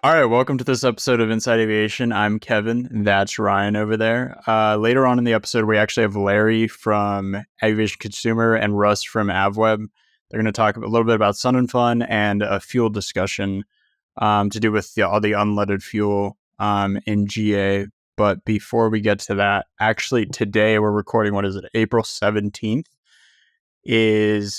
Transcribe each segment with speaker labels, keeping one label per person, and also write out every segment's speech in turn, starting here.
Speaker 1: All right, welcome to this episode of Inside Aviation. I'm Kevin. That's Ryan over there. Later on in the episode, we actually have Larry from Aviation Consumer and Russ from AVweb. They're going to talk a little bit about Sun and Fun and a fuel discussion to do with all the unleaded fuel in GA. But before we get to that, actually today we're recording, April 17th,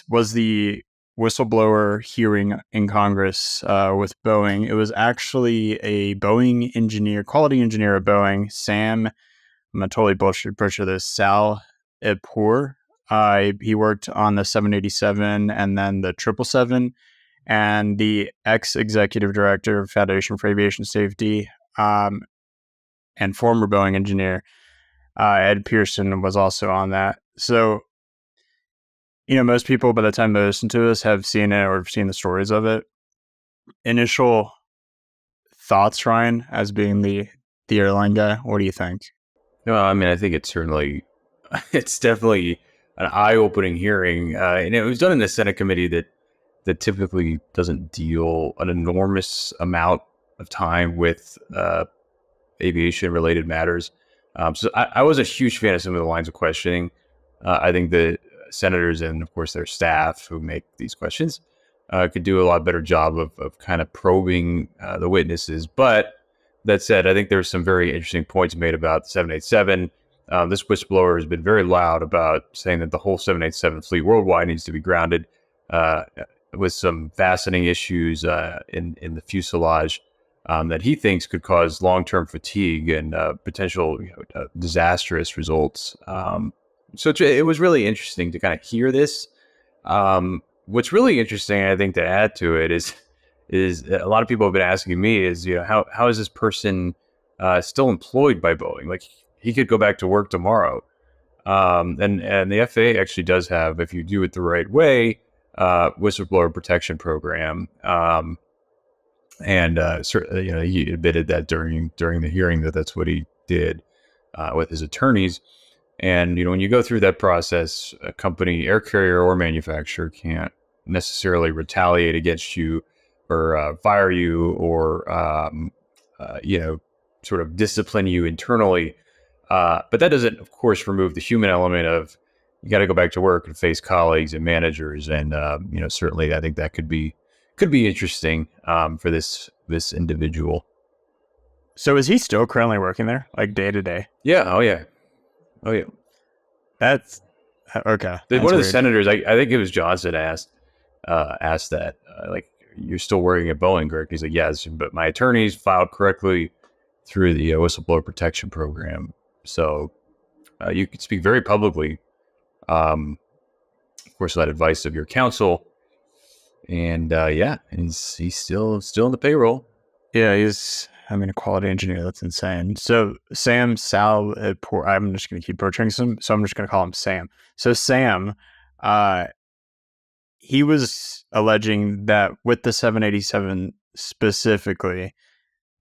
Speaker 1: was the whistleblower hearing in Congress with Boeing. It was actually a Boeing engineer, quality engineer at Boeing, Sam, I'm going to totally butcher this, Sal Epur. He worked on the 787 and then the 777, and the ex-executive director of Foundation for Aviation Safety and former Boeing engineer, Ed Pearson, was also on that. So, most people, by the time they listen to this, have seen it or have seen the stories of it. Initial thoughts, Ryan, as being the airline guy, what do you think?
Speaker 2: No, I mean, I think it's definitely an eye-opening hearing. And it was done in the Senate committee that typically doesn't deal an enormous amount of time with aviation-related matters. So I was a huge fan of some of the lines of questioning. I think the senators and, of course, their staff who make these questions could do a lot better job of kind of probing the witnesses. But that said, I think there's some very interesting points made about the 787. This whistleblower has been very loud about saying that the whole 787 fleet worldwide needs to be grounded, with some fastening issues in the fuselage that he thinks could cause long-term fatigue and potential disastrous results. So it was really interesting to kind of hear this. What's really interesting, I think, to add to it is a lot of people have been asking me is, how is this person still employed by Boeing? Like, he could go back to work tomorrow. And the FAA actually does have, if you do it the right way, whistleblower protection program. Certainly, he admitted that during the hearing that's what he did with his attorneys. And, when you go through that process, a company, air carrier or manufacturer, can't necessarily retaliate against you or fire you or, sort of discipline you internally. But that doesn't, of course, remove the human element of you got to go back to work and face colleagues and managers. And, certainly I think that could be interesting for this individual.
Speaker 1: So is he still currently working there, like day to day?
Speaker 2: Yeah. Oh, yeah.
Speaker 1: That's okay. That's
Speaker 2: one of the
Speaker 1: weird.
Speaker 2: senators, I think it was Johnson, asked that, you're still working at Boeing, correct? He's like, yes, but my attorneys filed correctly through the whistleblower protection program. So you could speak very publicly, of course, that advice of your counsel. And he's still in the payroll.
Speaker 1: Yeah, he's a quality engineer. That's insane. So Sam Sal, I'm just going to keep butchering him, so I'm just going to call him Sam. So Sam, he was alleging that with the 787 specifically,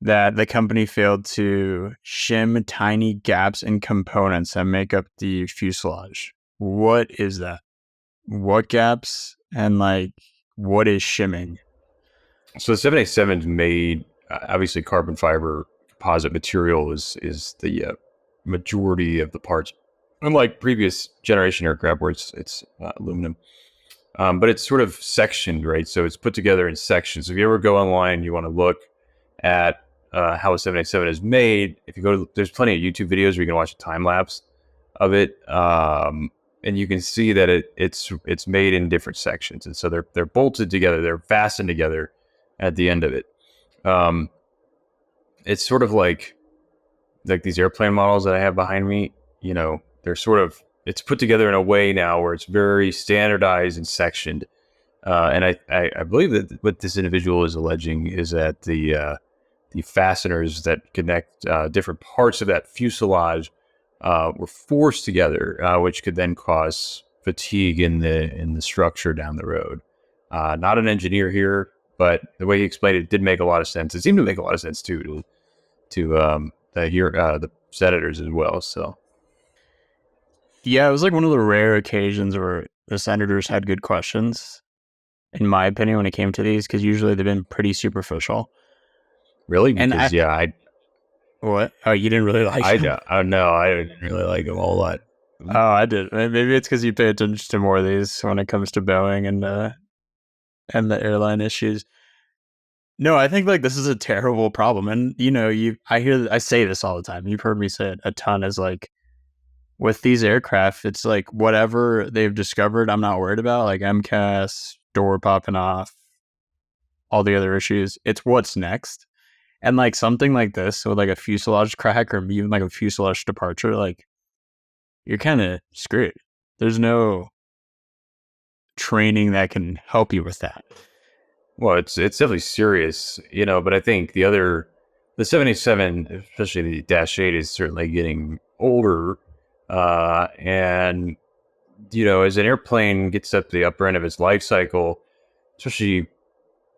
Speaker 1: that the company failed to shim tiny gaps in components that make up the fuselage. What is that? What gaps? And what is shimming?
Speaker 2: So the 787 is made, obviously carbon fiber composite material is the majority of the parts, unlike previous generation aircraft where it's aluminum. But it's sort of sectioned, right? So it's put together in sections. If you ever go online, you want to look at how a 787 is made. If you go there's plenty of YouTube videos where you can watch a time lapse of it, and you can see that it's made in different sections, and so they're bolted together, they're fastened together at the end of it. It's sort of like these airplane models that I have behind me. They're sort of, it's put together in a way now where it's very standardized and sectioned. And I believe that what this individual is alleging is that the fasteners that connect different parts of that fuselage were forced together, which could then cause fatigue in the structure down the road. Not an engineer here, but the way he explained it did make a lot of sense. It seemed to make a lot of sense too to the senators as well. So.
Speaker 1: Yeah, it was like one of the rare occasions where the senators had good questions, in my opinion, when it came to these, because usually they've been pretty superficial.
Speaker 2: Really?
Speaker 1: And
Speaker 2: Because yeah,
Speaker 1: what? Oh, you didn't really like him?
Speaker 2: I don't know. I didn't really like him a whole lot.
Speaker 1: Oh, I did. Maybe it's because you pay attention to more of these when it comes to Boeing and the airline issues. No, I think like this is a terrible problem, and I say this all the time. You've heard me say it a ton. Is like with these aircraft, it's like whatever they've discovered, I'm not worried about. Like MCAS, door popping off, all the other issues. It's what's next, and like something like this with like a fuselage crack or even like a fuselage departure, like you're kind of screwed. There's no training that can help you with that.
Speaker 2: Well, it's definitely serious, but I think the 787, especially the Dash 8, is certainly getting older. And, as an airplane gets up the upper end of its life cycle, especially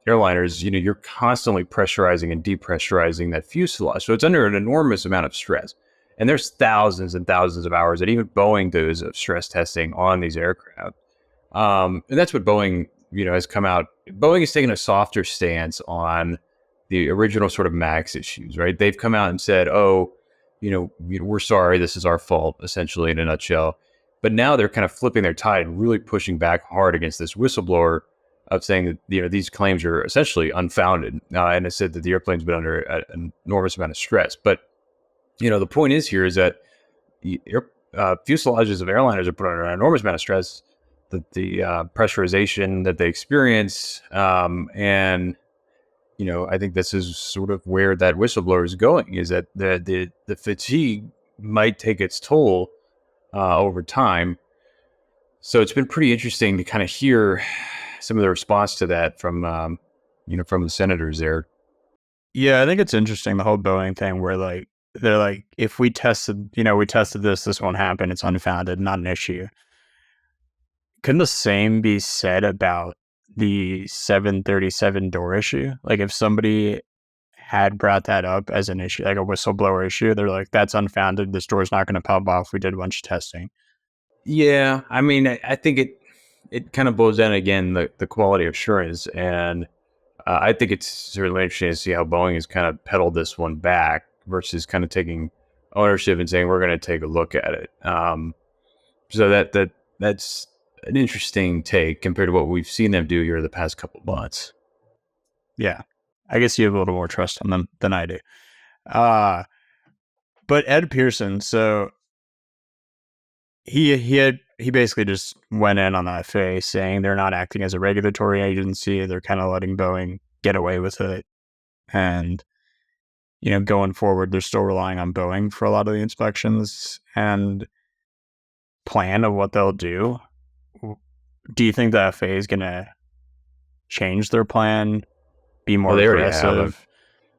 Speaker 2: airliners, you're constantly pressurizing and depressurizing that fuselage. So it's under an enormous amount of stress. And there's thousands and thousands of hours that even Boeing does of stress testing on these aircraft. And that's what Boeing, has come out. Boeing has taken a softer stance on the original sort of MAX issues, right? They've come out and said, "Oh, we're sorry, this is our fault," essentially in a nutshell. But now they're kind of flipping their tide and really pushing back hard against this whistleblower of saying that these claims are essentially unfounded, and it said that the airplane's been under an enormous amount of stress. But the point is that fuselages of airliners are put under an enormous amount of stress. The pressurization that they experience, and I think this is sort of where that whistleblower is going. Is that the fatigue might take its toll over time. So it's been pretty interesting to kind of hear some of the response to that from from the senators there.
Speaker 1: Yeah, I think it's interesting, the whole Boeing thing where like they're like, if we tested this won't happen. It's unfounded, not an issue. Couldn't the same be said about the 737 door issue? Like if somebody had brought that up as an issue, like a whistleblower issue, they're like, that's unfounded. This door's not going to pop off. We did a bunch of testing.
Speaker 2: Yeah, I mean, I think it kind of boils down again the quality of assurance, and I think it's certainly interesting to see how Boeing has kind of pedaled this one back versus kind of taking ownership and saying we're going to take a look at it. So that's an interesting take compared to what we've seen them do here the past couple months.
Speaker 1: Yeah. I guess you have a little more trust on them than I do. But Ed Pearson, so he basically just went in on the FAA saying they're not acting as a regulatory agency. They're kind of letting Boeing get away with it. And, going forward, they're still relying on Boeing for a lot of the inspections and plan of what they'll do. Do you think the FAA is going to change their plan, be more
Speaker 2: They already
Speaker 1: aggressive?
Speaker 2: have.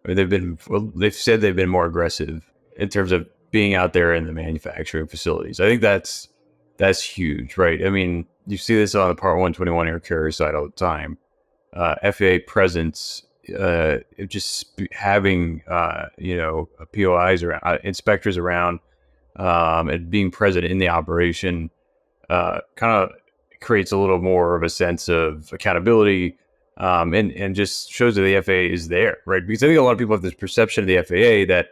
Speaker 2: I mean, they've said they've been more aggressive in terms of being out there in the manufacturing facilities. I think that's huge, right? I mean, you see this on the Part 121 air carrier side all the time. FAA presence, just having POIs around, inspectors around, and being present in the operation, kind of creates a little more of a sense of accountability, and just shows that the FAA is there, right? Because I think a lot of people have this perception of the FAA that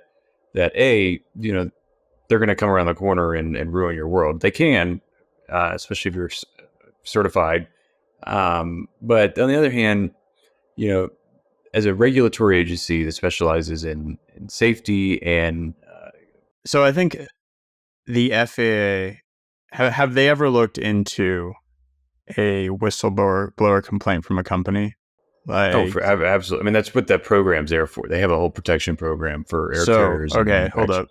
Speaker 2: they're going to come around the corner and ruin your world. They can, especially if you're certified. But on the other hand, as a regulatory agency that specializes in safety and
Speaker 1: So I think the FAA, have they ever looked into a whistleblower complaint from a company? Like,
Speaker 2: absolutely. I mean, that's what that program's there for. They have a whole protection program for air carriers.
Speaker 1: Okay, hold up.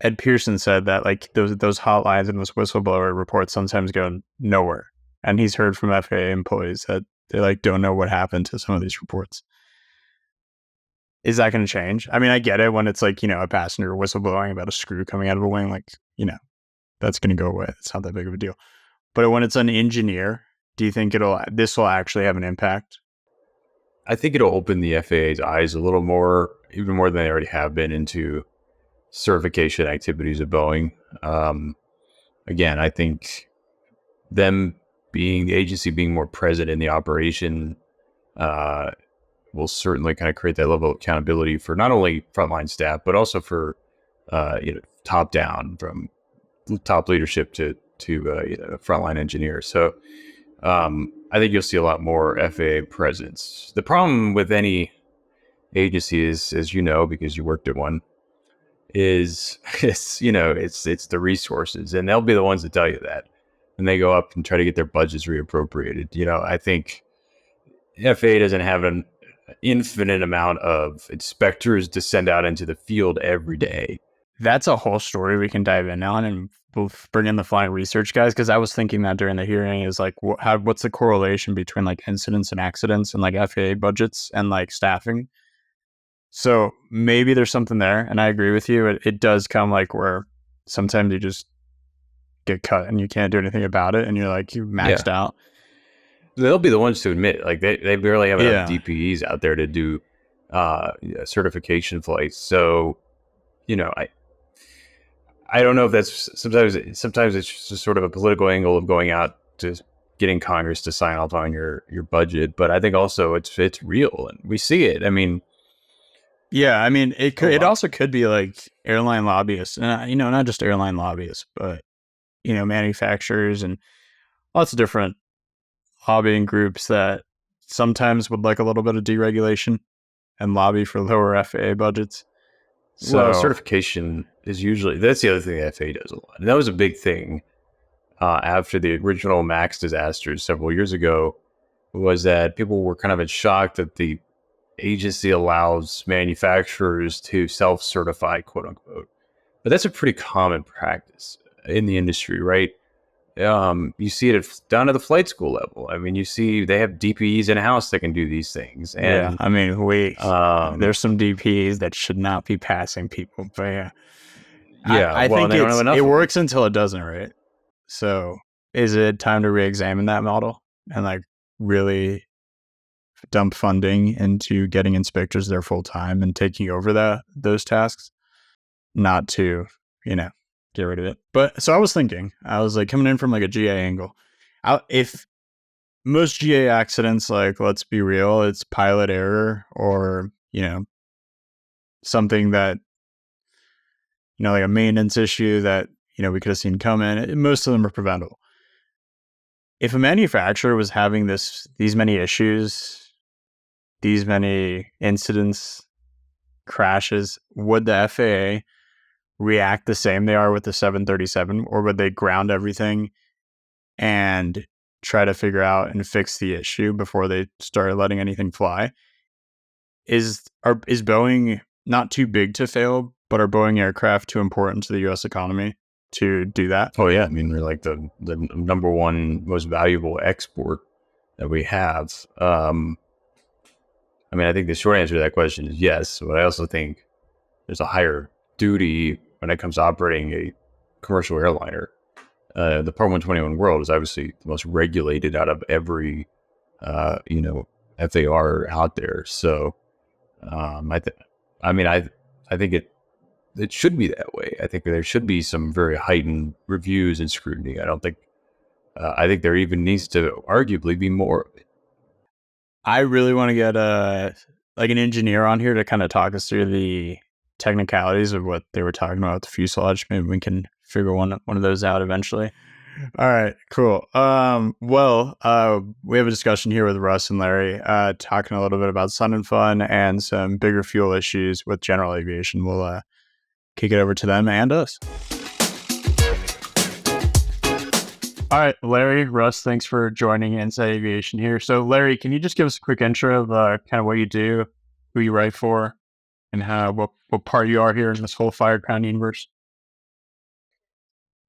Speaker 1: Ed Pearson said that like those hotlines and those whistleblower reports sometimes go nowhere, and he's heard from FAA employees that they like don't know what happened to some of these reports. Is that going to change? I mean, I get it when it's like a passenger whistleblowing about a screw coming out of a wing, like that's going to go away. It's not that big of a deal. But when it's an engineer, do you think this will actually have an impact?
Speaker 2: I think it'll open the FAA's eyes a little more, even more than they already have been, into certification activities of Boeing. Again, I think them being the agency being more present in the operation will certainly kind of create that level of accountability for not only frontline staff, but also for top down from top leadership to frontline engineers. So I think you'll see a lot more FAA presence. The problem with any agency is, as you know, because you worked at one, is it's the resources, and they'll be the ones that tell you that, and they go up and try to get their budgets reappropriated. I think FAA doesn't have an infinite amount of inspectors to send out into the field every day.
Speaker 1: That's a whole story we can dive in on, and we'll bring in the flying research guys, because I was thinking that during the hearing is like, what's the correlation between like incidents and accidents and like FAA budgets and like staffing? So maybe there's something there, and I agree with you. It does come like where sometimes you just get cut and you can't do anything about it, and you're like, you maxed out.
Speaker 2: They'll be the ones to admit, like they barely have enough DPEs out there to do certification flights. So, I don't know if that's sometimes it's just sort of a political angle of going out to getting Congress to sign off on your budget, but I think also it's real and we see it. I mean,
Speaker 1: yeah, I mean, it also could be like airline lobbyists, and not just airline lobbyists, but manufacturers and lots of different lobbying groups that sometimes would like a little bit of deregulation and lobby for lower FAA budgets.
Speaker 2: So certification is usually, that's the other thing the FAA does a lot. And that was a big thing after the original MAX disasters several years ago, was that people were kind of in shock that the agency allows manufacturers to self-certify, quote unquote. But that's a pretty common practice in the industry, right? You see it down to the flight school level. I mean, you see they have DPEs in-house that can do these things. And,
Speaker 1: yeah, I mean, there's some DPEs that should not be passing people, but I think it works until it doesn't, right? So is it time to re-examine that model and like really dump funding into getting inspectors there full time and taking over those tasks, not to, get rid of it. But so I was like coming in from like a GA angle. If most GA accidents, like, let's be real, it's pilot error or, something that, like a maintenance issue that, we could have seen coming. Most of them are preventable. If a manufacturer was having these many issues, these many incidents, crashes, would the FAA react the same they are with the 737, or would they ground everything and try to figure out and fix the issue before they start letting anything fly? Is Boeing not too big to fail, but are Boeing aircraft too important to the U.S. economy to do that?
Speaker 2: Oh yeah, I mean, we're like the number one most valuable export that we have. I mean, I think the short answer to that question is yes, but I also think there's a higher duty when it comes to operating a commercial airliner. The Part 121 world is obviously the most regulated out of every, FAR out there. So, I think it should be that way. I think there should be some very heightened reviews and scrutiny. I think there even needs to arguably be more of it.
Speaker 1: I really want to get an engineer on here to kind of talk us through the technicalities of what they were talking about with the fuselage. Maybe we can figure one of those out eventually. All right, cool. We have a discussion here with Russ and Larry, talking a little bit about Sun and Fun and some bigger fuel issues with general aviation. We'll kick it over to them and us. All right, Larry, Russ, thanks for joining Inside Aviation here. So, Larry, can you just give us a quick intro of kind of what you do, who you write for, and what part you are here in this whole Firecrown universe?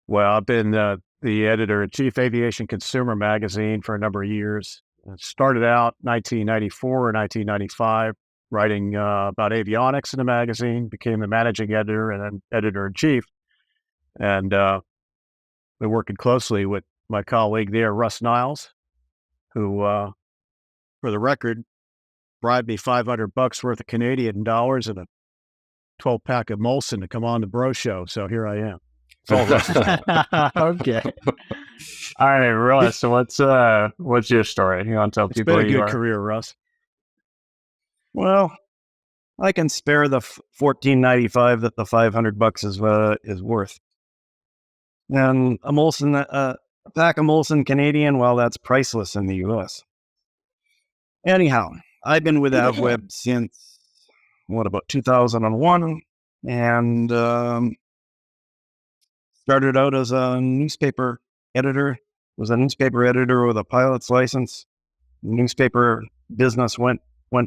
Speaker 3: Well, I've been the editor-in-chief Aviation Consumer magazine for a number of years. Started out 1994 or 1995 writing about avionics in the magazine, became the managing editor and then editor-in-chief, and been working closely with my colleague there, Russ Niles, who, for the record, bribed me $500 worth of Canadian dollars and a 12-pack of Molson to come on the Bro Show. So here I am. It's all Russ.
Speaker 1: Okay. All right, Russ. So what's your story? You want to tell people?
Speaker 3: It's been a good career, Russ. Well, I can spare the $14.95 that the $500 is worth. And a Molson, a pack of Molson Canadian, well, that's priceless in the U.S. Anyhow, I've been with AVweb since about 2001, and started out as a newspaper editor. Was a newspaper editor with a pilot's license. Newspaper business went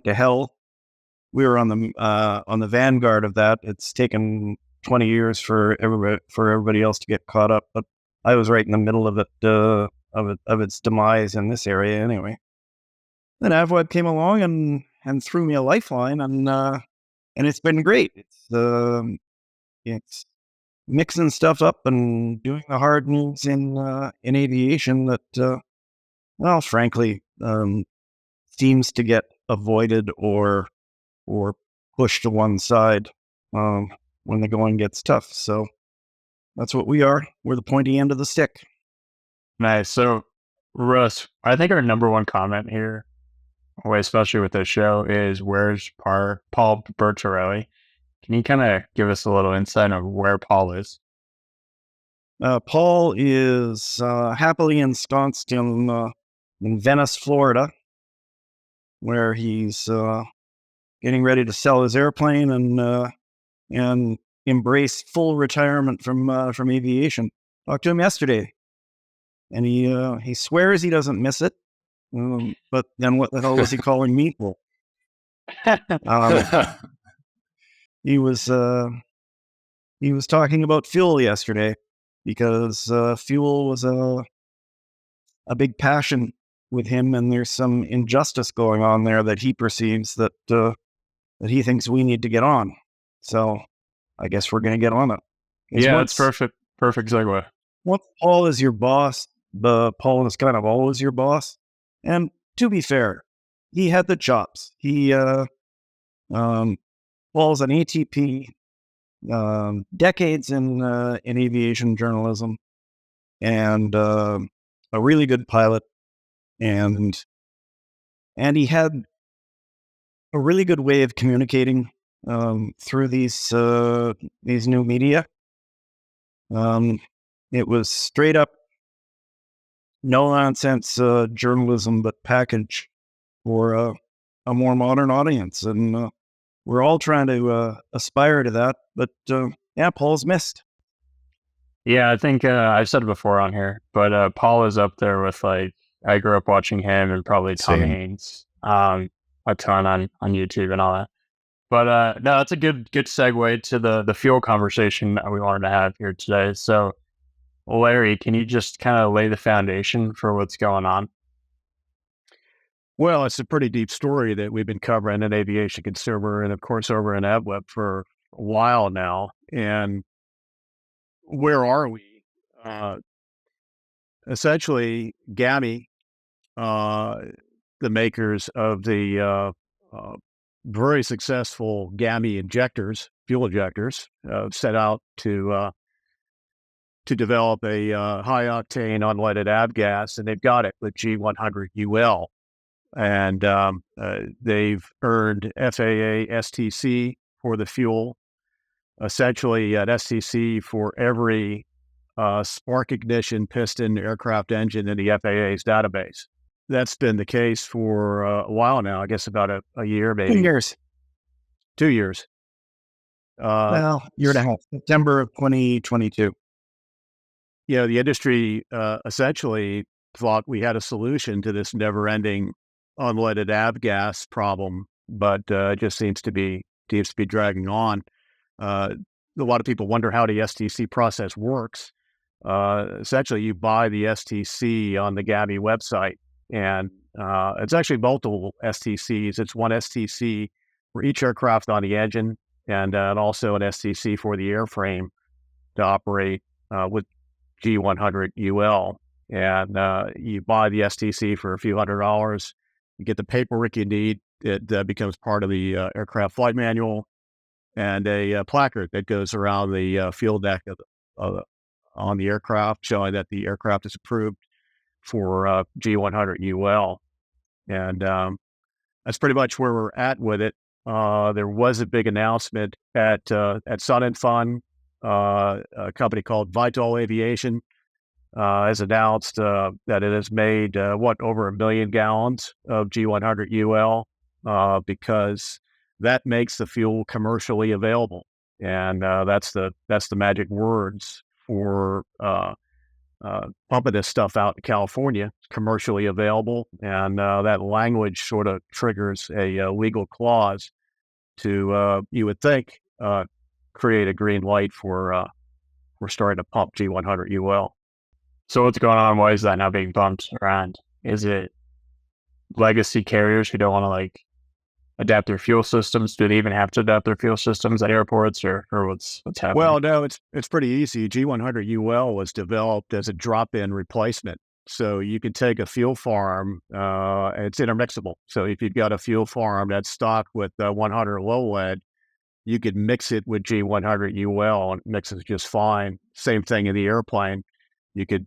Speaker 3: to hell. We were on the vanguard of that. It's taken 20 years for everybody else to get caught up, but I was right in the middle of its demise in this area anyway. Then AVweb came along and threw me a lifeline, and it's been great. It's mixing stuff up and doing the hard moves in aviation that, well, frankly, seems to get avoided or pushed to one side when the going gets tough. So that's what we are. We're the pointy end of the stick.
Speaker 1: Nice. So, Russ, I think our number one comment here, especially with this show, is where's Paul Bertorelli? Can you kind of give us a little insight of where Paul is?
Speaker 3: Paul is happily ensconced in Venice, Florida, where he's getting ready to sell his airplane and embrace full retirement from aviation. Talked to him yesterday, and he swears he doesn't miss it. But then what the hell was he calling me for? He was talking about fuel yesterday, because fuel was a big passion with him, and there's some injustice going on there that he perceives that he thinks we need to get on. So I guess we're going to get on it.
Speaker 1: Yeah, that's perfect segue.
Speaker 3: Once Paul is your boss, Paul is kind of always your boss. And to be fair, he had the chops. Paul's an ATP, decades in aviation journalism, and a really good pilot, and he had a really good way of communicating through these new media. It was straight up, no nonsense journalism, but package for a more modern audience, and we're all trying to aspire to that. But yeah, Paul's missed.
Speaker 1: Yeah, I think I've said it before on here, but Paul is up there with, like, I grew up watching him and probably Tommy Haynes a ton on YouTube and all that. But no, that's a good segue to the fuel conversation that we wanted to have here today. So, Larry, can you just kind of lay the foundation for what's going on?
Speaker 3: Well, it's a pretty deep story that we've been covering in Aviation Consumer and, of course, over in AVweb for a while now. And where are we? Essentially, GAMI, the makers of the very successful GAMI injectors, fuel injectors, set out to develop a high-octane unleaded avgas, and they've got it with G100UL. And they've earned FAA STC for the fuel, essentially an STC for every spark ignition piston aircraft engine in the FAA's database. That's been the case for a while now, I guess about a year, maybe.
Speaker 4: 2 years.
Speaker 3: 2 years.
Speaker 4: Well, year and a half, September of 2022.
Speaker 3: You know, the industry essentially thought we had a solution to this never-ending unleaded avgas problem, but it just seems to be dragging on. A lot of people wonder how the STC process works. Essentially, you buy the STC on the GAMI website, and it's actually multiple STCs. It's one STC for each aircraft on the engine, and also an STC for the airframe to operate with G100UL. And you buy the STC for a few $100s. You get the paperwork you need. It becomes part of the aircraft flight manual, and a placard that goes around the fuel deck on the aircraft, showing that the aircraft is approved for G100UL. And that's pretty much where we're at with it. There was a big announcement at Sun and Fun. A company called Vital Aviation has announced that it has made over 1 million gallons of G100 UL because that makes the fuel commercially available, and that's the magic words for pumping this stuff out in California. It's commercially available, and that language sort of triggers a legal clause to you would think create a green light for starting to pump G100 UL.
Speaker 1: So what's going on? Why is that not being bumped around? Is it legacy carriers who don't want to like adapt their fuel systems? Do they even have to adapt their fuel systems at airports, or what's happening?
Speaker 3: Well, no, it's pretty easy. G100 UL was developed as a drop-in replacement. So you can take a fuel farm, and it's intermixable. So if you've got a fuel farm that's stocked with 100 low lead, you could mix it with G100 UL and it mixes just fine. Same thing in the airplane. You could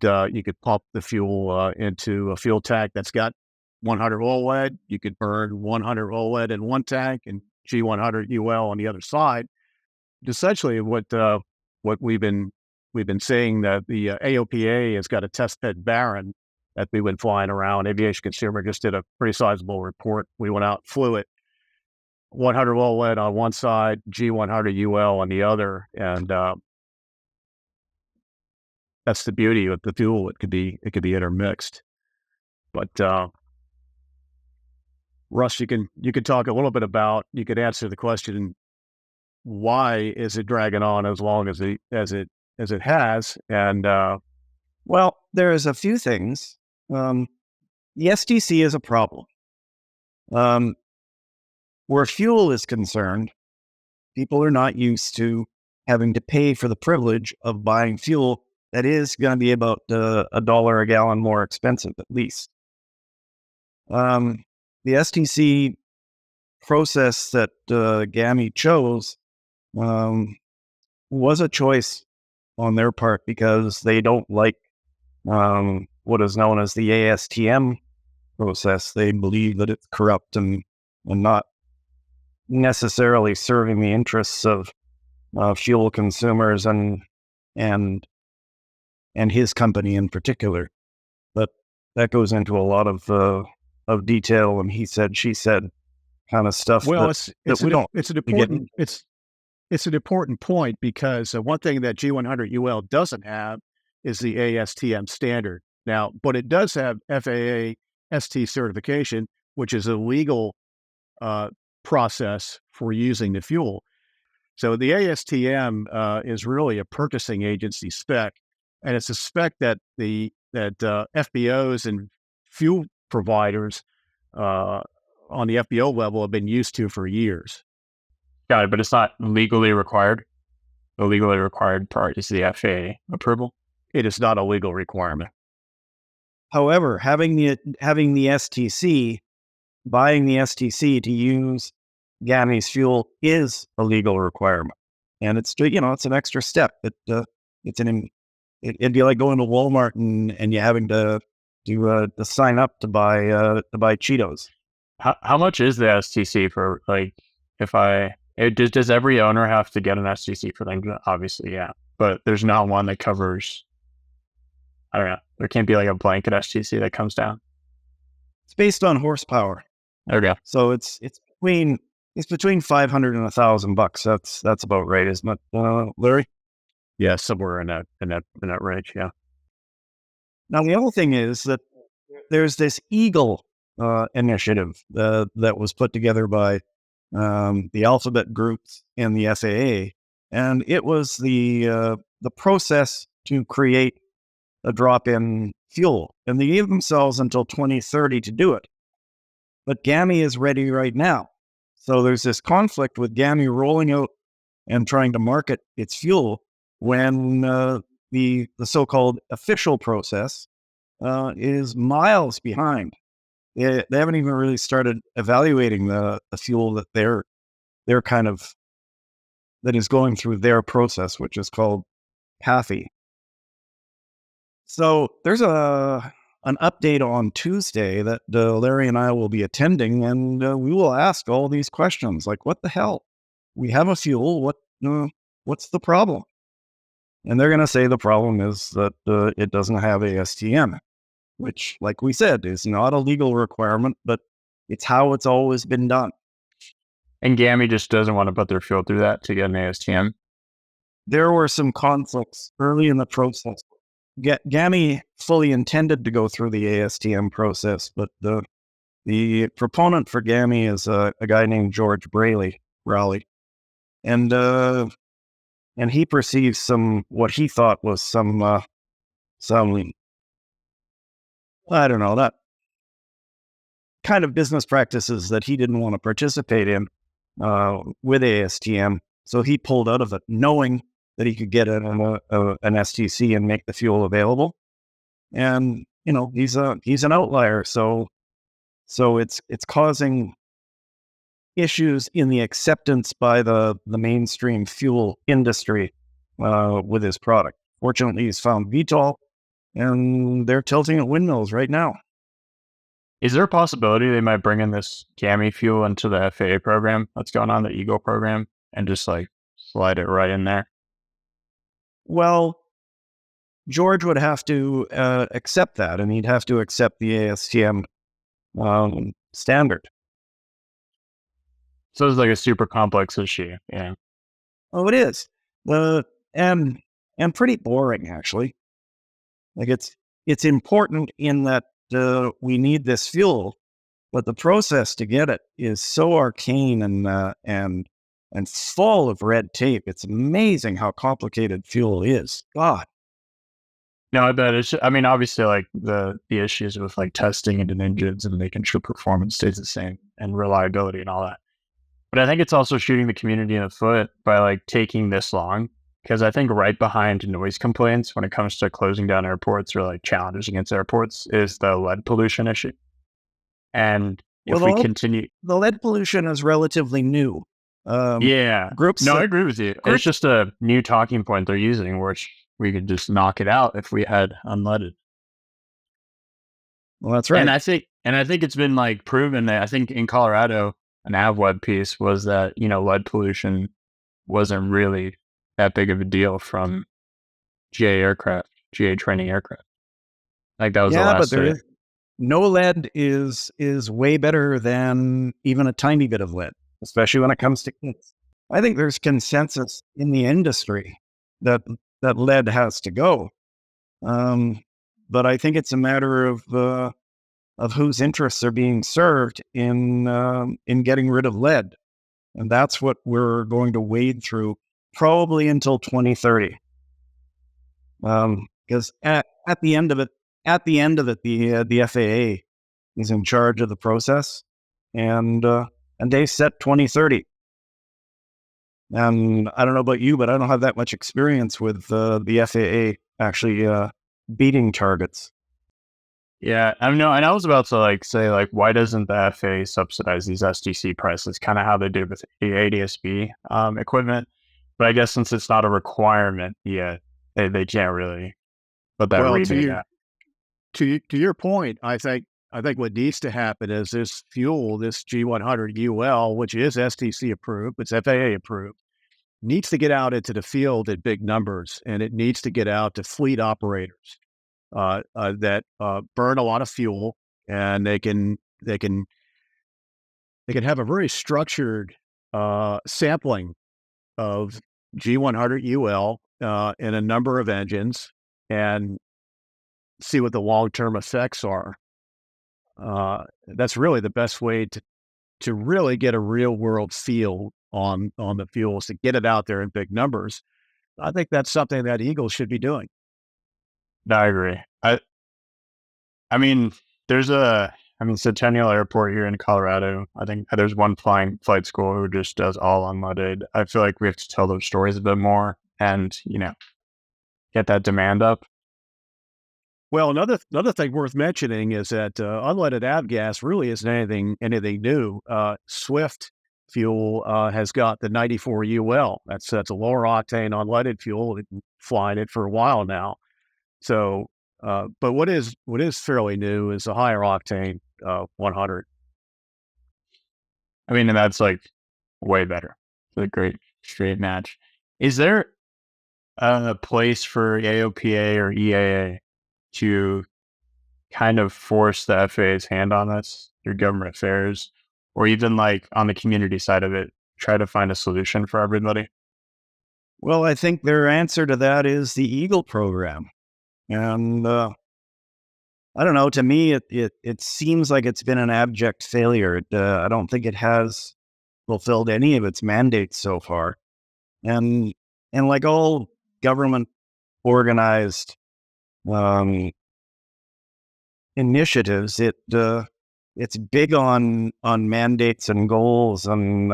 Speaker 3: pump the fuel into a fuel tank that's got 100 low lead. You could burn 100 low lead in one tank and G100 UL on the other side. Essentially, what we've been seeing, that the AOPA has got a test bed Baron that we've been flying around. Aviation Consumer just did a pretty sizable report. We went out, flew it, 100 low lead on one side, G100 UL on the other, and that's the beauty of the fuel. It could be intermixed. But Russ, you can talk a little bit about. You could answer the question: why is it dragging on as long as it has? And
Speaker 4: well, there's a few things. The STC is a problem. Where fuel is concerned, people are not used to having to pay for the privilege of buying fuel that is going to be about $1 a gallon more expensive, at least. The STC process that GAMI chose was a choice on their part because they don't like what is known as the ASTM process. They believe that it's corrupt and not necessarily serving the interests of fuel consumers and his company in particular. But that goes into a lot of detail and he said, she said kind of stuff.
Speaker 3: Well, it's an important point because one thing that G100 UL doesn't have is the ASTM standard. Now, but it does have FAA ST certification, which is a legal process for using the fuel. So the ASTM is really a purchasing agency spec, and it's a spec that FBOs and fuel providers on the FBO level have been used to for years.
Speaker 1: Got it, but it's not legally required. The legally required part is the FAA approval.
Speaker 3: It is not a legal requirement.
Speaker 4: However, having the STC, buying the STC to use GAMI's fuel is a legal requirement, and it's an extra step. It'd be like going to Walmart and you having to sign up to buy Cheetos.
Speaker 1: How much is the STC for, like, does every owner have to get an STC for them? Obviously, yeah, but there's not one that covers. I don't know. There can't be like a blanket STC that comes down.
Speaker 4: It's based on horsepower.
Speaker 1: Okay.
Speaker 4: So it's between $500 and $1,000. That's about right, isn't it, Larry?
Speaker 3: Yeah, somewhere in that range. Yeah.
Speaker 4: Now the other thing is that there's this Eagle initiative that was put together by the alphabet groups and the FAA, and it was the process to create a drop-in fuel, and they gave themselves until 2030 to do it. But GAMI is ready right now. So there's this conflict with GAMI rolling out and trying to market its fuel when the so-called official process is miles behind. They haven't even really started evaluating the fuel that they're kind of, that is going through their process, which is called PAFI. So there's a an update on Tuesday that Larry and I will be attending, and we will ask all these questions like, what the hell? We have a fuel. What's the problem? And they're going to say the problem is that it doesn't have ASTM, which, like we said, is not a legal requirement, but it's how it's always been done.
Speaker 1: And GAMI just doesn't want to put their fuel through that to get an ASTM.
Speaker 4: There were some conflicts early in the process. GAMI fully intended to go through the ASTM process, but the proponent for GAMI is a guy named George Raleigh, and he perceives what he thought was some I don't know, that kind of business practices that he didn't want to participate in with ASTM. So he pulled out of it, knowing that he could get an STC and make the fuel available. And he's an outlier, so it's causing issues in the acceptance by the mainstream fuel industry with his product. Fortunately, he's found VTOL, and they're tilting at windmills right now.
Speaker 1: Is there a possibility they might bring in this GAMI fuel into the FAA program that's going on, the Eagle program, and just like slide it right in there?
Speaker 4: Well, George would have to accept that, and he'd have to accept the ASTM standard.
Speaker 1: So it's like a super complex issue. Yeah.
Speaker 4: Oh, it is. And pretty boring, actually. Like it's important in that we need this fuel, but the process to get it is so arcane and full of red tape. It's amazing how complicated fuel is. God.
Speaker 1: No, I bet obviously like the issues with like testing into engines and making sure performance stays the same and reliability and all that. But I think it's also shooting the community in the foot by like taking this long, because I think right behind noise complaints when it comes to closing down airports or like challenges against airports is the lead pollution issue. And if we continue,
Speaker 4: the lead pollution is relatively new.
Speaker 1: I agree with you. It's just a new talking point they're using, which we could just knock it out if we had unleaded.
Speaker 4: Well, that's right.
Speaker 1: And I think it's been like proven that I think in Colorado, an AVweb piece was that, lead pollution wasn't really that big of a deal from GA training aircraft. Like that was the last
Speaker 4: but no lead is way better than even a tiny bit of lead, especially when it comes to kids. I think there's consensus in the industry that lead has to go. But I think it's a matter of whose interests are being served in getting rid of lead. And that's what we're going to wade through probably until 2030. Because at the end of it, the FAA is in charge of the process, and they set 2030. And I don't know about you, but I don't have that much experience with the FAA actually beating targets.
Speaker 1: Yeah, and I was about to say why doesn't the FAA subsidize these STC prices? Kind of how they did with the ADS-B equipment, but I guess since it's not a requirement yet, they can't really put that rebate out.
Speaker 3: To your point, I think what needs to happen is this fuel, this G100 UL, which is STC approved, it's FAA approved, needs to get out into the field at big numbers, and it needs to get out to fleet operators that burn a lot of fuel, and they can have a very structured sampling of G100 UL in a number of engines and see what the long-term effects are. That's really the best way to really get a real-world feel on the fuels, to get it out there in big numbers. I think that's something that Eagle should be doing.
Speaker 1: No, I agree. There's Centennial Airport here in Colorado. I think there's one flight school who just does all unleaded. I feel like we have to tell those stories a bit more and, get that demand up.
Speaker 3: Well, another thing worth mentioning is that unleaded avgas really isn't anything new. Swift fuel has got the 94 UL. That's a lower octane unleaded fuel. They've been flying it for a while now. So But what is fairly new is the higher octane 100.
Speaker 1: I mean, and that's like way better. It's a great straight match. Is there a place for AOPA or EAA to kind of force the FAA's hand on this through government affairs, or even like on the community side of it, try to find a solution for everybody?
Speaker 4: Well, I think their answer to that is the Eagle program. And I don't know, to me, it seems like it's been an abject failure. I don't think it has fulfilled any of its mandates so far. And like all government organized initiatives, it's big on mandates and goals and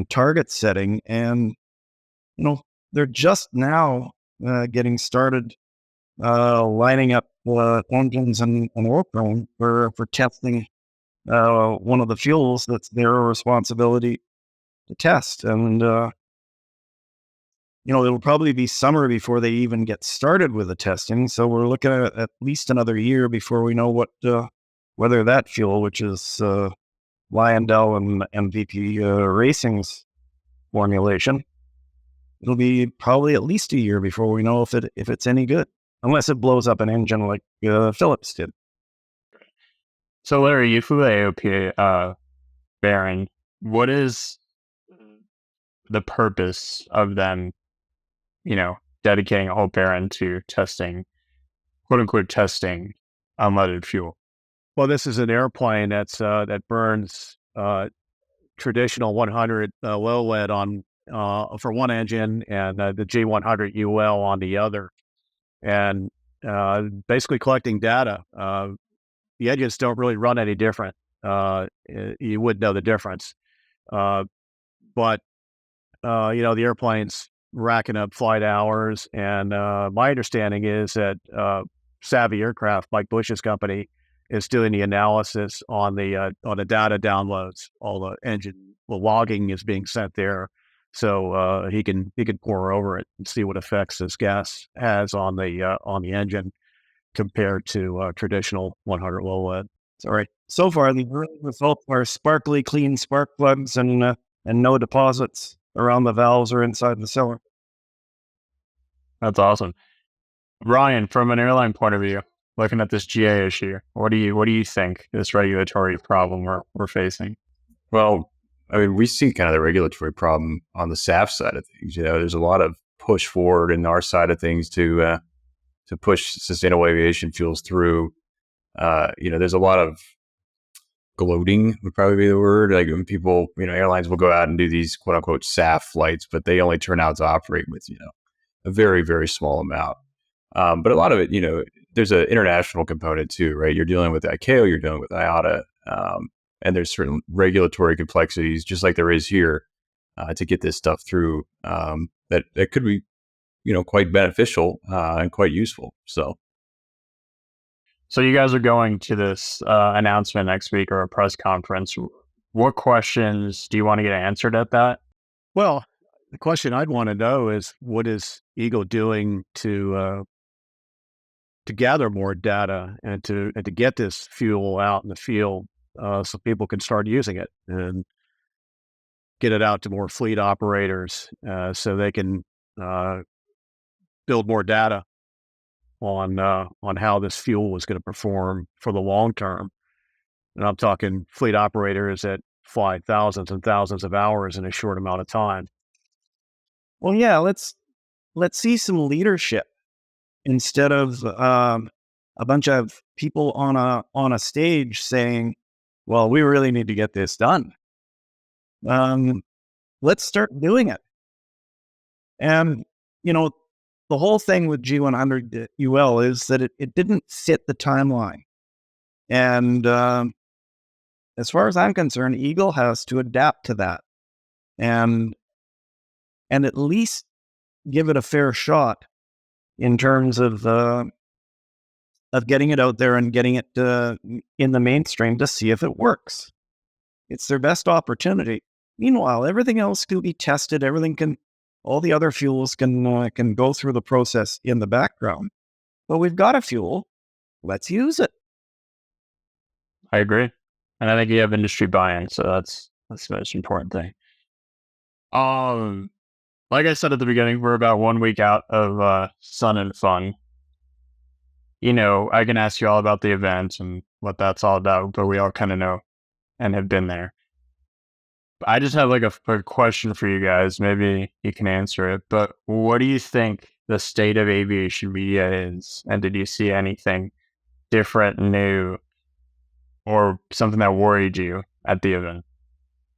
Speaker 4: target setting. And they're just now getting started lining up engines and airplane for testing one of the fuels that's their responsibility to test. And it'll probably be summer before they even get started with the testing. So we're looking at least another year before we know whether that fuel, which is Lyondell and VP Racing's formulation, it'll be probably at least a year before we know if it's any good, unless it blows up an engine like Phillips did.
Speaker 1: So Larry, you flew AOPA bearing. What is the purpose of them, dedicating a whole bearing to testing, quote unquote, testing unleaded fuel?
Speaker 3: Well, this is an airplane that burns traditional 100 low lead on for one engine and the G100 UL on the other, and basically collecting data. The engines don't really run any different. You would know the difference, but the airplane's racking up flight hours, and my understanding is that Savvy Aircraft, Mike Bush's company, is doing the analysis on the data downloads. All the logging is being sent there, so he can pore over it and see what effects this gas has on the engine compared to traditional 100 low lead.
Speaker 4: Sorry. So far, the early results are sparkly clean spark plugs and no deposits around the valves or inside the cylinder.
Speaker 1: That's awesome. Ryan, from an airline point of view, looking at this GA issue, what do you think this regulatory problem we're facing?
Speaker 2: Well, I mean, we see kind of the regulatory problem on the SAF side of things. There's a lot of push forward in our side of things to push sustainable aviation fuels through. There's a lot of gloating would probably be the word. Like when people, airlines will go out and do these quote unquote SAF flights, but they only turn out to operate with, a very, very small amount. But a lot of it, there's an international component too, right? You're dealing with ICAO, you're dealing with IATA, and there's certain regulatory complexities, just like there is here, to get this stuff through, that could be, quite beneficial and quite useful.
Speaker 1: So you guys are going to this announcement next week or a press conference. What questions do you want to get answered at that?
Speaker 3: Well, the question I'd want to know is, what is Eagle doing to gather more data and to get this fuel out in the field so people can start using it and get it out to more fleet operators so they can build more data on how this fuel was going to perform for the long term. And I'm talking fleet operators that fly thousands and thousands of hours in a short amount of time.
Speaker 4: Well, yeah, let's see some leadership instead of a bunch of people on a stage saying, "Well, we really need to get this done." Let's start doing it. And the whole thing with G100 UL is that it didn't fit the timeline. And as far as I'm concerned, Eagle has to adapt to that and at least give it a fair shot in terms of getting it out there and getting it in the mainstream to see if it works. It's their best opportunity. Meanwhile, everything else can be tested. All the other fuels can go through the process in the background. But we've got a fuel. Let's use it.
Speaker 1: I agree. And I think you have industry buy-in, so that's the most important thing. Like I said at the beginning, we're about 1 week out of Sun and Fun. I can ask you all about the event and what that's all about, but we all kind of know and have been there. I just have like a question for you guys. Maybe you can answer it, but what do you think the state of aviation media is? And did you see anything different, new, or something that worried you at the event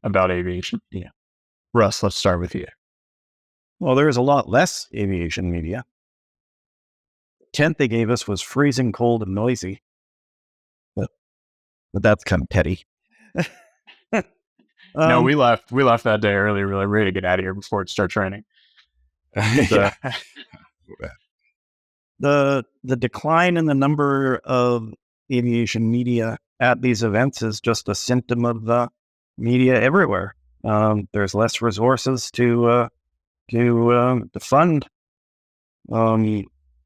Speaker 1: about aviation media? Russ, let's start with you.
Speaker 4: Well, there is a lot less aviation media. The tent they gave us was freezing cold and noisy. But that's kind of petty.
Speaker 1: No, we left that day early. We were ready to get out of here before it starts raining. So.
Speaker 4: The decline in the number of aviation media at these events is just a symptom of the media everywhere. There's less resources to fund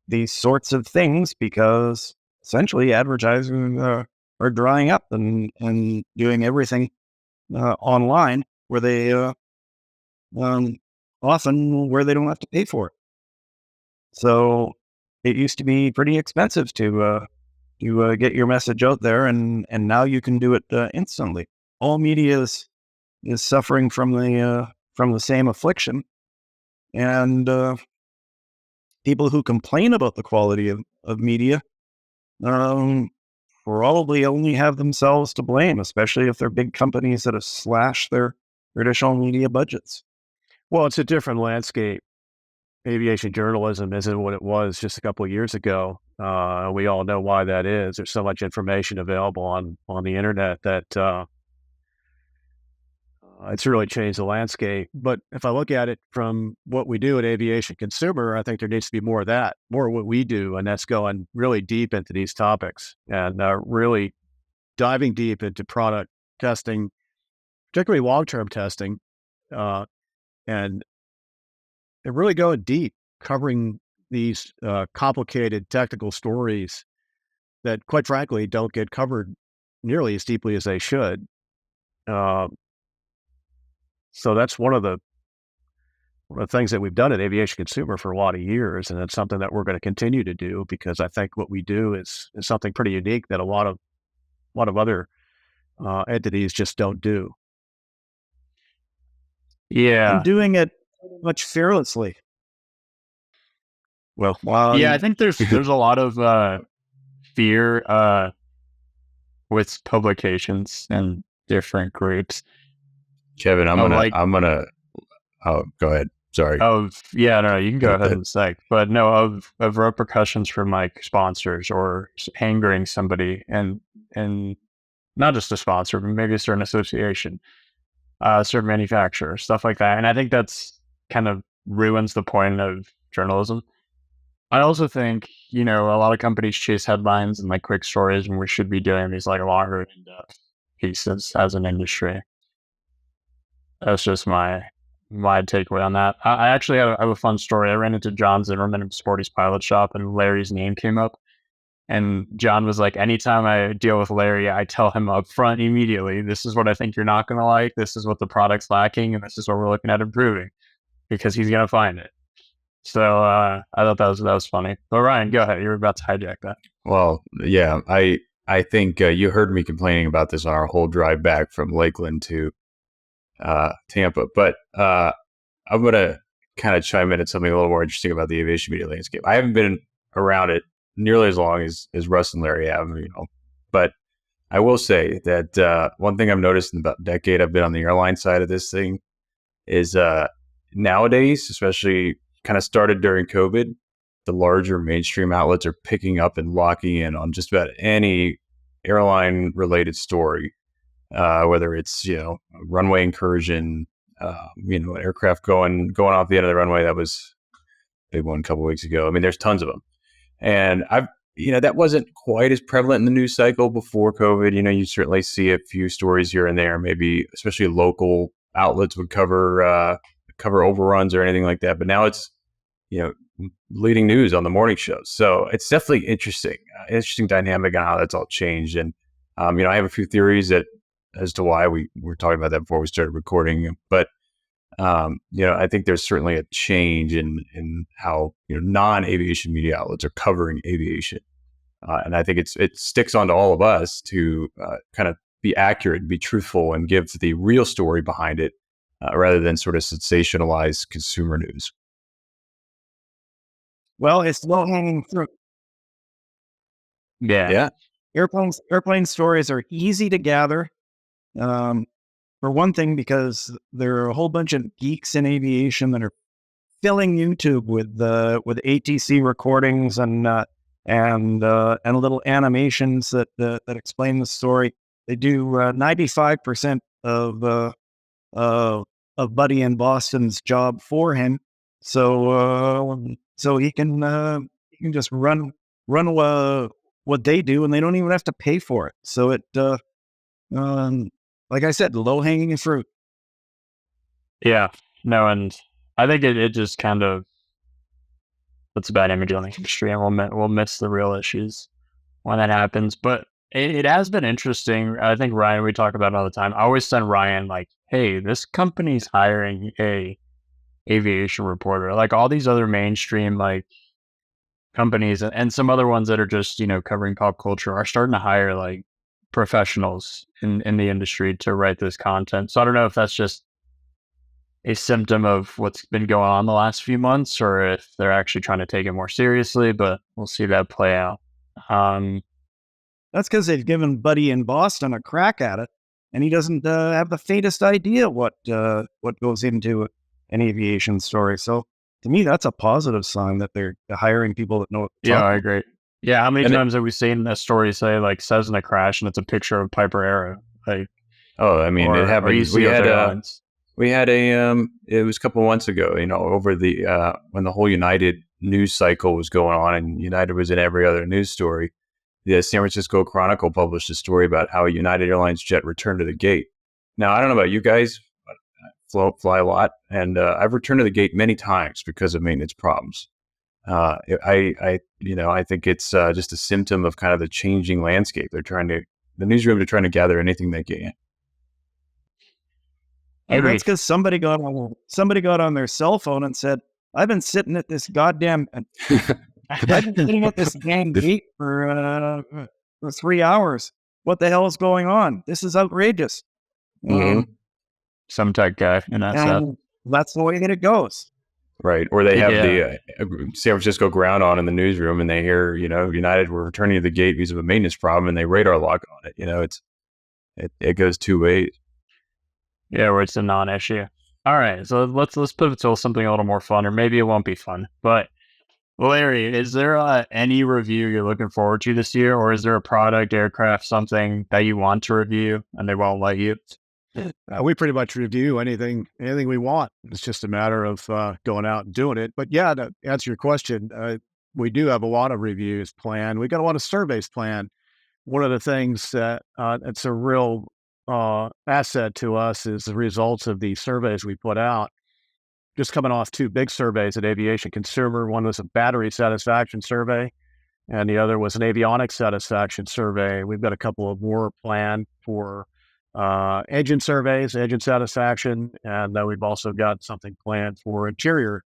Speaker 4: these sorts of things because essentially advertisers are drying up and doing everything online where they often where they don't have to pay for it. So it used to be pretty expensive to get your message out there, and now you can do it instantly. All media is suffering from the same affliction, and people who complain about the quality of media probably only have themselves to blame, especially if they're big companies that have slashed their traditional media budgets.
Speaker 3: Well, it's a different landscape. Aviation journalism isn't what it was just a couple of years ago. We all know why that is. There's so much information available on the internet that it's really changed the landscape. But if I look at it from what we do at Aviation Consumer, I think there needs to be more of that, more of what we do, and that's going really deep into these topics and really diving deep into product testing, particularly long-term testing, and really going deep, covering these complicated technical stories that, quite frankly, don't get covered nearly as deeply as they should. So that's one of the things that we've done at Aviation Consumer for a lot of years, and it's something that we're going to continue to do because I think what we do is something pretty unique that a lot of other entities just don't do.
Speaker 1: Yeah,
Speaker 4: and doing it much fearlessly.
Speaker 1: Well, yeah, I think there's a lot of fear with publications and different groups.
Speaker 2: Kevin, I'm gonna. Oh, go ahead. Sorry.
Speaker 1: No, you can go ahead and say, but no, of repercussions from like sponsors or angering somebody and not just a sponsor, but maybe a certain association, certain manufacturer, stuff like that. And I think that's kind of ruins the point of journalism. I also think, a lot of companies chase headlines and like quick stories, and we should be doing these like longer in-depth pieces as an industry. That's just my takeaway on that. I actually have a fun story. I ran into John Zimmerman of Sporty's Pilot Shop, and Larry's name came up. And John was like, anytime I deal with Larry, I tell him up front immediately, this is what I think you're not going to like. This is what the product's lacking. And this is what we're looking at improving, because he's going to find it. So I thought that was funny. But Ryan, go ahead. You were about to hijack that.
Speaker 2: Well, yeah, I think you heard me complaining about this on our whole drive back from Lakeland to Tampa. But I'm going to kind of chime in at something a little more interesting about the aviation media landscape. I haven't been around it nearly as long as Russ and Larry have, but I will say that one thing I've noticed in about a decade I've been on the airline side of this thing is nowadays, especially kind of started during COVID, the larger mainstream outlets are picking up and locking in on just about any airline related story, whether it's, a runway incursion, an aircraft going off the end of the runway. That was a big one a couple of weeks ago. I mean, there's tons of them. And that wasn't quite as prevalent in the news cycle before COVID. You certainly see a few stories here and there, maybe especially local outlets would cover overruns or anything like that. But now it's, leading news on the morning shows. So it's definitely interesting dynamic on how that's all changed. And I have a few theories as to why we were talking about that before we started recording. But I think there's certainly a change in how non-aviation media outlets are covering aviation, and I think it sticks onto all of us to kind of be accurate, be truthful, and give the real story behind it, rather than sort of sensationalized consumer news.
Speaker 4: Well, it's low hanging fruit.
Speaker 1: Yeah.
Speaker 4: Airplane stories are easy to gather. For one thing, because there are a whole bunch of geeks in aviation that are filling YouTube with ATC recordings and little animations that explain the story. They do 95% of Buddy in Boston's job for him, so he can just run what they do, and they don't even have to pay for it. So like I said, low hanging fruit.
Speaker 1: Yeah. No, and I think it just kind of puts a bad image on the industry, and we'll miss the real issues when that happens. But it has been interesting. I think Ryan, we talk about it all the time. I always send Ryan like, "Hey, this company's hiring a aviation reporter." Like all these other mainstream like companies and some other ones that are just covering pop culture are starting to hire like professionals in the industry to write this content. So I don't know if that's just a symptom of what's been going on the last few months, or if they're actually trying to take it more seriously, but we'll see that play out.
Speaker 4: That's because they've given Buddy in Boston a crack at it, and he doesn't have the faintest idea what goes into an aviation story. So to me, that's a positive sign that they're hiring people that know what they're
Speaker 1: Yeah, I
Speaker 4: talking
Speaker 1: agree. Yeah, how many times have we seen a story say like says in a crash and it's a picture of Piper Arrow? Like,
Speaker 2: Oh, I mean, it
Speaker 1: or
Speaker 2: happened.
Speaker 1: ECO Airlines.
Speaker 2: We had it was a couple of months ago, over the when the whole United news cycle was going on and United was in every other news story. The San Francisco Chronicle published a story about how a United Airlines jet returned to the gate. Now, I don't know about you guys, but I fly a lot, and I've returned to the gate many times because of maintenance problems. I think it's just a symptom of kind of the changing landscape. The newsroom are trying to gather anything they can.
Speaker 4: about. That's because somebody got on their cell phone and said, "I've been sitting at this goddamn I've been sitting at this dang gate for 3 hours. What the hell is going on? This is outrageous."
Speaker 1: Some tech guy in that set.
Speaker 4: That's the way that it goes.
Speaker 2: Right. Or they have the San Francisco ground on in the newsroom and they hear, United were returning to the gate because of a maintenance problem and they radar lock on it. It goes two ways.
Speaker 1: Yeah, where it's a non-issue. All right. So let's pivot to something a little more fun, or maybe it won't be fun. But Larry, is there any review you're looking forward to this year, or is there a product, aircraft, something that you want to review and they won't let you?
Speaker 3: We pretty much review anything we want. It's just a matter of going out and doing it. But yeah, to answer your question, we do have a lot of reviews planned. We got a lot of surveys planned. One of the things that it's a real asset to us is the results of the surveys we put out. Just coming off two big surveys at Aviation Consumer. One was a battery satisfaction survey, and the other was an avionics satisfaction survey. We've got a couple of more planned for engine surveys, engine satisfaction, and we've also got something planned for interior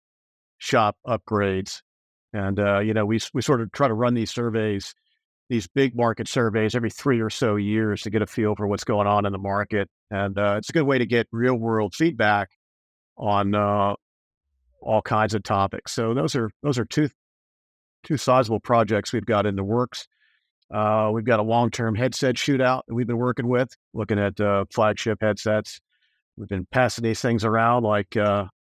Speaker 3: shop upgrades. And we sort of try to run these surveys, these big market surveys, every 3 or so years to get a feel for what's going on in the market. And it's a good way to get real world feedback on all kinds of topics. So those are two sizable projects we've got in the works. We've got a long-term headset shootout that we've been working with, looking at flagship headsets. We've been passing these things around like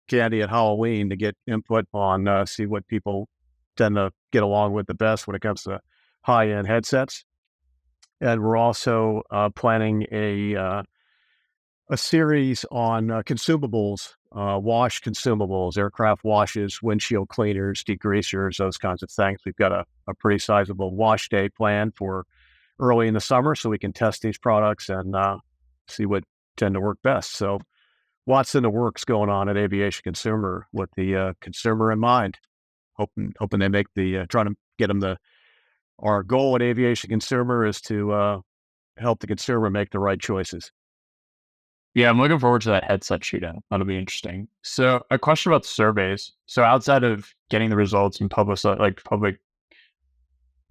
Speaker 3: candy at Halloween to get input on see what people tend to get along with the best when it comes to high-end headsets. And we're also planning a series on consumables, wash consumables, aircraft washes, windshield cleaners, degreasers, those kinds of things. We've got a pretty sizable wash day planned for early in the summer so we can test these products and see what tend to work best. So lots in the works going on at Aviation Consumer with the consumer in mind. hoping they make trying to get them our goal at Aviation Consumer is to help the consumer make the right choices.
Speaker 1: Yeah, I'm looking forward to that headset shootout. That'll be interesting. So, a question about surveys. So, outside of getting the results and public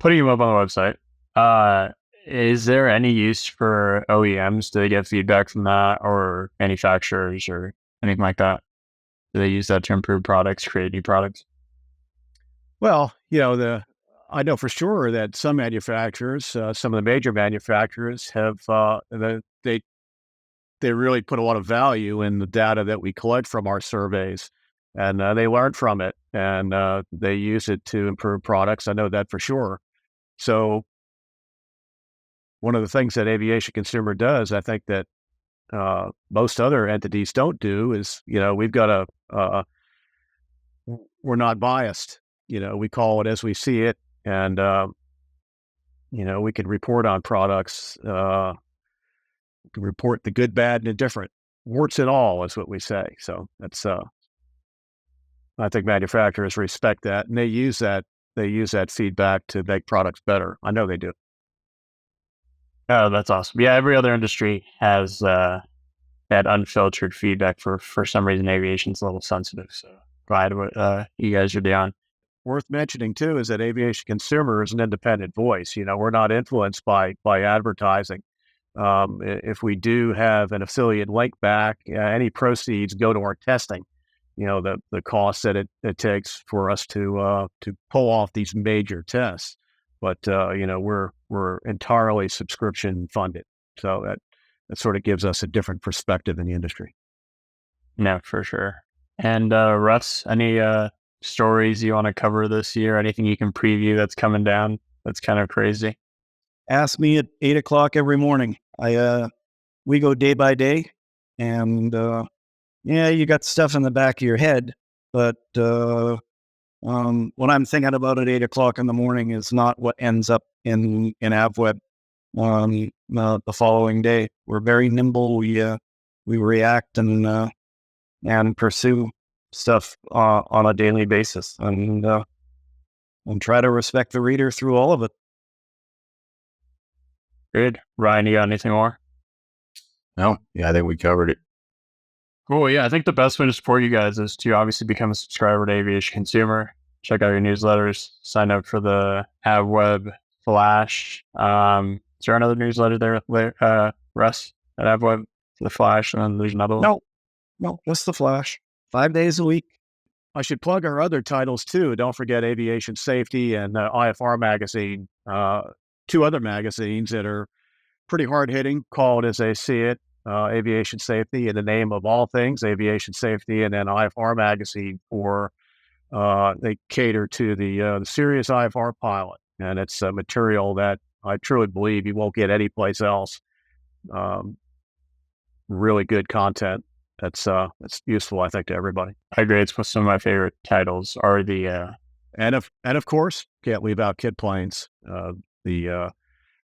Speaker 1: putting them up on the website, is there any use for OEMs? Do they get feedback from that, or manufacturers, or anything like that? Do they use that to improve products, create new products?
Speaker 3: Well, I know for sure that some manufacturers, some of the major manufacturers, have they really put a lot of value in the data that we collect from our surveys, and they learn from it, and they use it to improve products. I know that for sure. So one of the things that Aviation Consumer does, I think that most other entities don't do, is we've got we're not biased. We call it as we see it, and we can report on products. We can report the good, bad, and indifferent, warts and all, is what we say. So that's I think manufacturers respect that, and they use that feedback to make products better. I know they do.
Speaker 1: Oh, that's awesome. Yeah, every other industry has that unfiltered feedback. For some reason, aviation's a little sensitive. So glad what you guys are doing.
Speaker 3: Worth mentioning too is that Aviation Consumer is an independent voice. We're not influenced by advertising. If we do have an affiliate link back, any proceeds go to our testing. The cost that it takes for us to pull off these major tests. But we're entirely subscription funded, so that sort of gives us a different perspective in the industry.
Speaker 1: No, for sure. And Russ, any stories you want to cover this year? Anything you can preview that's coming down that's kind of crazy?
Speaker 4: Ask me at 8:00 every morning. We go day by day, and you got stuff in the back of your head, but what I'm thinking about at 8:00 in the morning is not what ends up in AVweb the following day. We're very nimble. We react and pursue stuff on a daily basis, and try to respect the reader through all of it.
Speaker 1: Good. Ryan, you got anything more?
Speaker 2: No, yeah, I think we covered it.
Speaker 1: Cool. Yeah, I think the best way to support you guys is to obviously become a subscriber to Aviation Consumer. Check out your newsletters. Sign up for the AVweb Flash. Is there another newsletter there, Russ, at AVweb? The Flash, and then there's another one?
Speaker 4: No, just the Flash. 5 days a week.
Speaker 3: I should plug our other titles too. Don't forget Aviation Safety and IFR Magazine. Two other magazines that are pretty hard-hitting, called as they see it. Aviation Safety in the name of all things, aviation safety, and then IFR Magazine for they cater to the serious IFR pilot, and it's material that I truly believe you won't get anyplace else. Really good content that's useful, I think, to everybody.
Speaker 1: I agree. It's some of my favorite titles are the
Speaker 3: and of course, can't leave out Kid Planes, the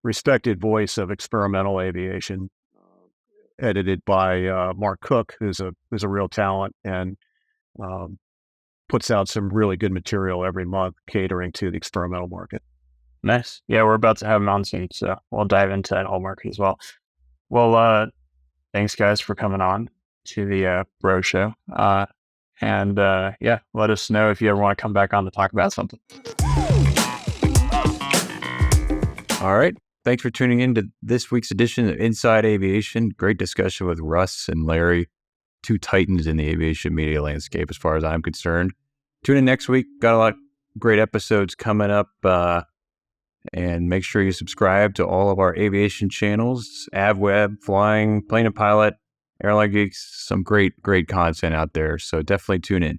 Speaker 3: respected voice of experimental aviation. Edited by Mark Cook, who's a real talent, and puts out some really good material every month, catering to the experimental market.
Speaker 1: Nice. Yeah, we're about to have him on soon, so we'll dive into that whole market as well. Well, thanks guys for coming on to the Bro Show, and let us know if you ever want to come back on to talk about something.
Speaker 2: All right. Thanks for tuning in to this week's edition of Inside Aviation. Great discussion with Russ and Larry, two titans in the aviation media landscape as far as I'm concerned. Tune in next week. Got a lot of great episodes coming up. And make sure you subscribe to all of our aviation channels, AVweb, Flying, Plane and Pilot, Airline Geeks, some great content out there. So definitely tune in.